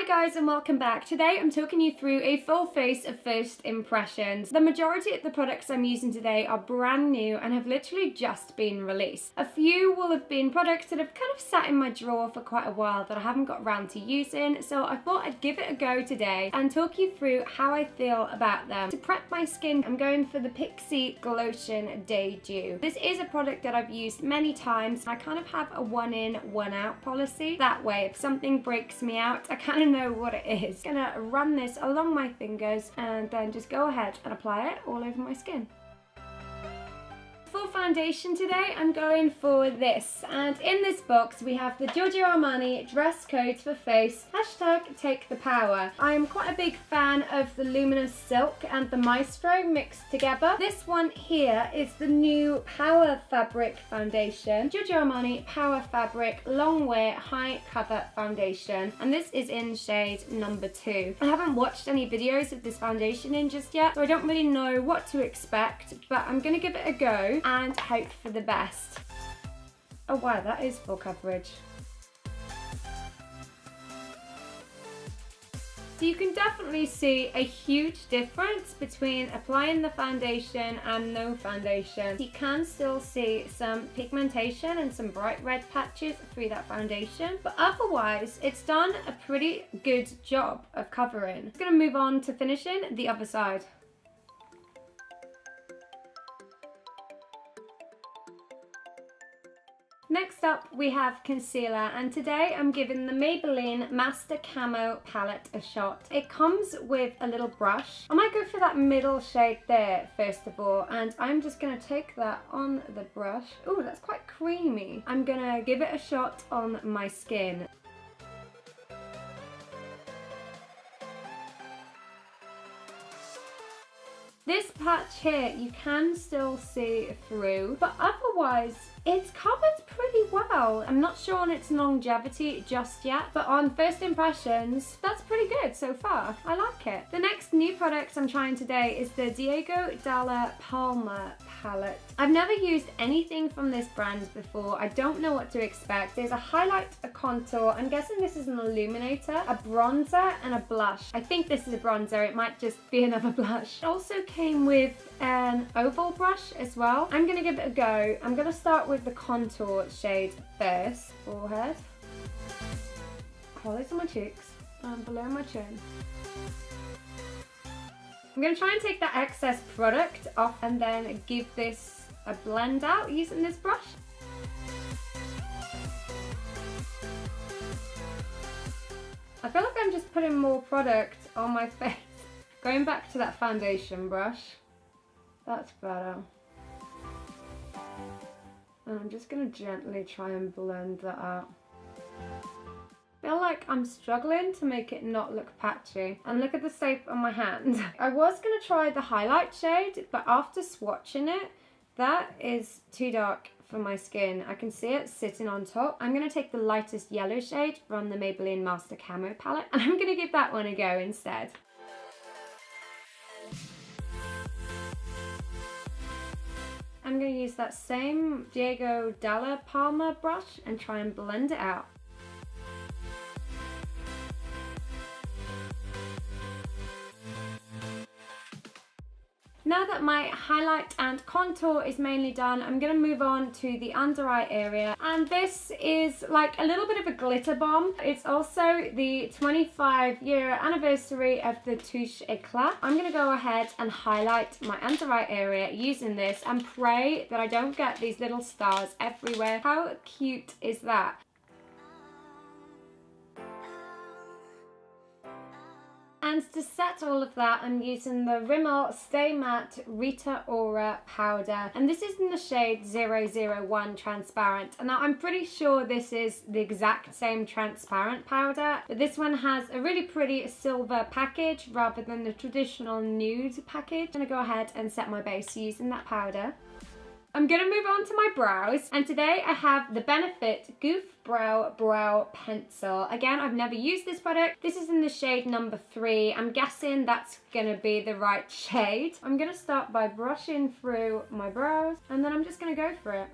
guys and welcome back. Today I'm talking you through a full face of first impressions. The majority of the products I'm using today are brand new and have literally just been released. A few will have been products that have kind of sat in my drawer for quite a while that I haven't got around to using, so I thought I'd give it a go today and talk you through how I feel about them. To prep my skin, I'm going for the Pixi Glotion Day Dew. This is a product that I've used many times. I kind of have a one in, one out policy. That way, if something breaks me out, I kind of know what it is. I'm gonna run this along my fingers and then just go ahead and apply it all over my skin. For foundation today, I'm going for this, and in this box we have the Giorgio Armani dress codes for face, #TakeThePower. I am quite a big fan of the Luminous Silk and the Maestro mixed together. This one here is the new Power Fabric Foundation, Giorgio Armani Power Fabric Long Wear High Cover Foundation, and this is in shade number 2. I haven't watched any videos of this foundation in just yet, so I don't really know what to expect, but I'm gonna give it a go and hope for the best. Oh wow, that is full coverage. So you can definitely see a huge difference between applying the foundation and no foundation. You can still see some pigmentation and some bright red patches through that foundation, but otherwise it's done a pretty good job of covering. I'm gonna move on to finishing the other side. Next up we have concealer, and today I'm giving the Maybelline Master Camo palette a shot. It comes with a little brush. I might go for that middle shade there first of all, and I'm just going to take that on the brush. Oh, that's quite creamy. I'm going to give it a shot on my skin. This patch here you can still see through, but otherwise it's covered pretty well. I'm not sure on its longevity just yet, but on first impressions, that's pretty good so far. I like it. The next new product I'm trying today is the Diego Dalla Palma palette. I've never used anything from this brand before. I don't know what to expect. There's a highlight, a contour. I'm guessing this is an illuminator, a bronzer, and a blush. I think this is a bronzer. It might just be another blush. It also came with an oval brush as well. I'm gonna give it a go. I'm gonna start with the contour shade first. Forehead. Hollows on my cheeks and below my chin. I'm going to try and take that excess product off and then give this a blend out using this brush. I feel like I'm just putting more product on my face. Going back to that foundation brush, that's better. And I'm just going to gently try and blend that out. I feel like I'm struggling to make it not look patchy. And look at the shape on my hand. I was going to try the highlight shade, but after swatching it, that is too dark for my skin. I can see it sitting on top. I'm going to take the lightest yellow shade from the Maybelline Master Camo palette, and I'm going to give that one a go instead. I'm going to use that same Diego Dalla Palma brush and try and blend it out. Now that my highlight and contour is mainly done, I'm going to move on to the under eye area, and this is like a little bit of a glitter bomb. It's also the 25-year anniversary of the Touche Eclat. I'm going to go ahead and highlight my under eye area using this and pray that I don't get these little stars everywhere. How cute is that? And to set all of that, I'm using the Rimmel Stay Matte Rita Ora powder, and this is in the shade 001 Transparent. And now I'm pretty sure this is the exact same transparent powder, but this one has a really pretty silver package rather than the traditional nude package. I'm gonna go ahead and set my base using that powder. I'm going to move on to my brows, and today I have the Benefit Goof Brow Pencil. Again, I've never used this product. This is in the shade number 3. I'm guessing that's going to be the right shade. I'm going to start by brushing through my brows, and then I'm just going to go for it.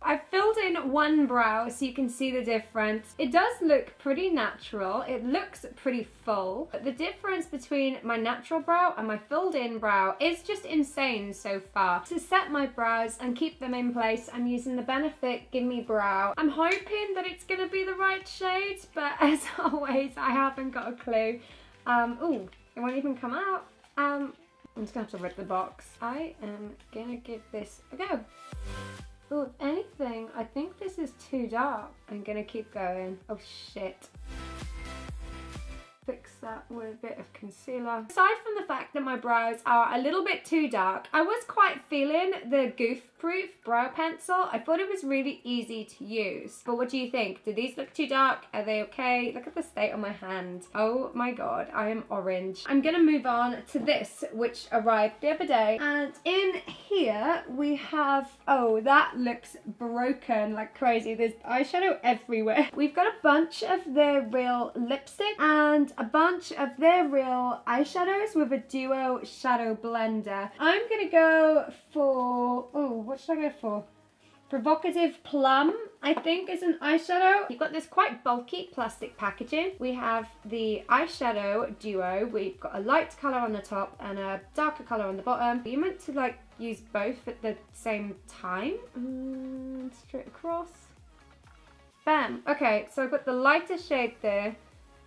I've filled in one brow so you can see the difference. It does look pretty natural. It looks pretty full. But the difference between my natural brow and my filled in brow is just insane so far. To set my brows and keep them in place, I'm using the Benefit Gimme Brow. I'm hoping that it's going to be the right shade, but as always, I haven't got a clue. Ooh, it won't even come out. I'm just going to have to rip the box. I am going to give this a go. Oh, if anything, I think this is too dark. I'm gonna keep going. Oh shit. Fix that with a bit of concealer. Aside from the fact that my brows are a little bit too dark, I was quite feeling the Goof Proof brow pencil. I thought it was really easy to use. But what do you think? Do these look too dark? Are they okay? Look at the state on my hand. Oh my god, I am orange. I'm gonna move on to this, which arrived the other day. And in here we have, oh, that looks broken like crazy. There's eyeshadow everywhere. We've got a bunch of their real lipstick and a bunch of their real eyeshadows with a duo shadow blender. I'm gonna go for, oh, what should I go for? Provocative Plum, I think, is an eyeshadow. You've got this quite bulky plastic packaging. We have the eyeshadow duo. We've got a light colour on the top and a darker colour on the bottom. You're meant to like use both at the same time. Straight across. Bam. Okay, so I've got the lighter shade there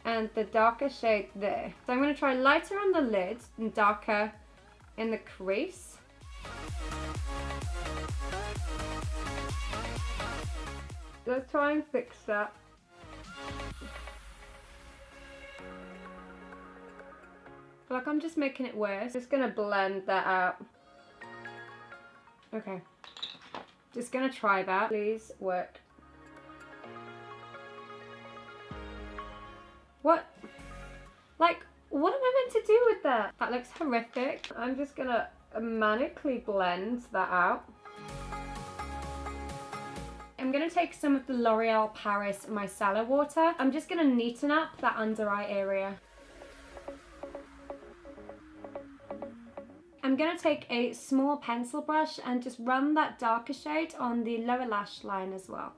and the darker shade there. So I'm going to try lighter on the lid and darker in the crease. Let's try and fix that. I feel like I'm just making it worse. Just gonna blend that out. Okay. Just gonna try that. Please work. What? Like, what am I meant to do with that? That looks horrific. I'm just gonna manically blend that out. I'm going to take some of the L'Oreal Paris Micellar water. I'm just going to neaten up that under eye area. I'm going to take a small pencil brush and just run that darker shade on the lower lash line as well.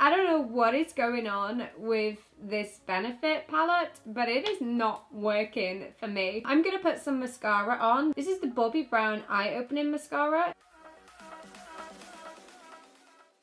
I don't know what is going on with this Benefit palette, but it is not working for me. I'm gonna put some mascara on. This is the Bobbi Brown Eye Opening Mascara.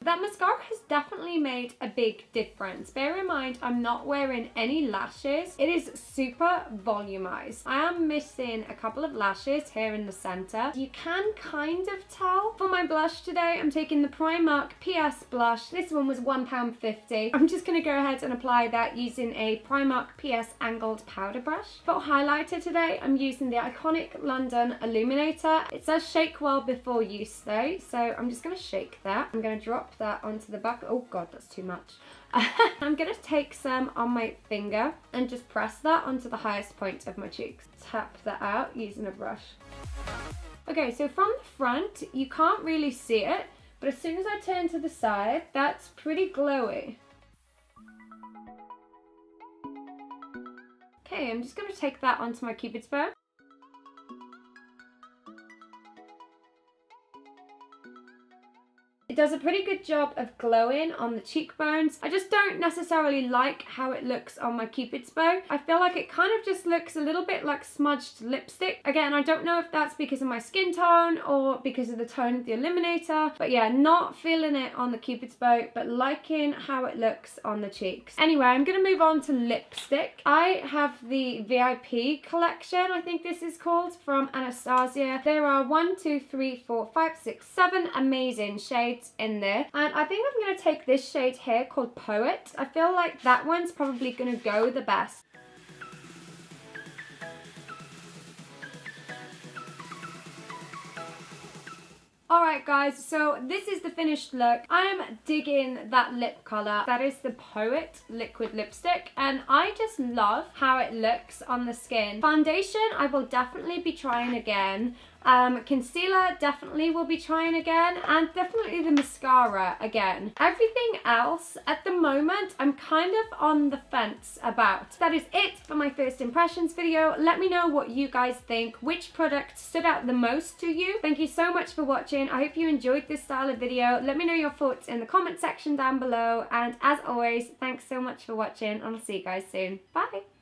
That mascara has definitely made a big difference. Bear in mind, I'm not wearing any lashes. It is super volumized. I am missing a couple of lashes here in the center. You can kind of tell. For my blush today, I'm taking the Primark PS blush. This one was £1.50. I'm just gonna go ahead and apply that using a Primark PS angled powder brush. For highlighter today, I'm using the iconic London Illuminator. It says shake well before use though, so I'm just gonna shake that. I'm gonna drop that onto the back. Oh god, that's too much. I'm gonna take some on my finger and just press that onto the highest point of my cheeks. Tap that out using a brush. Okay, so from the front you can't really see it, but as soon as I turn to the side, that's pretty glowy. Okay, I'm just gonna take that onto my Cupid's bow. It does a pretty good job of glowing on the cheekbones. I just don't necessarily like how it looks on my Cupid's bow. I feel like it kind of just looks a little bit like smudged lipstick. Again, I don't know if that's because of my skin tone or because of the tone of the illuminator. But yeah, not feeling it on the Cupid's bow, but liking how it looks on the cheeks. Anyway, I'm going to move on to lipstick. I have the VIP collection, I think this is called, from Anastasia. There are 1, 2, 3, 4, 5, 6, 7 amazing shades in there, and I think I'm going to take this shade here called Poet. I feel like that one's probably going to go the best. Alright guys, so this is the finished look. I am digging that lip colour. That is the Poet liquid lipstick, and I just love how it looks on the skin. Foundation, I will definitely be trying again. Concealer definitely will be trying again, and definitely the mascara again. Everything else at the moment I'm kind of on the fence about. That is it for my first impressions video. Let me know what you guys think, which product stood out the most to you. Thank you so much for watching. I hope you enjoyed this style of video. Let me know your thoughts in the comment section down below, and as always, thanks so much for watching, and I'll see you guys soon. Bye!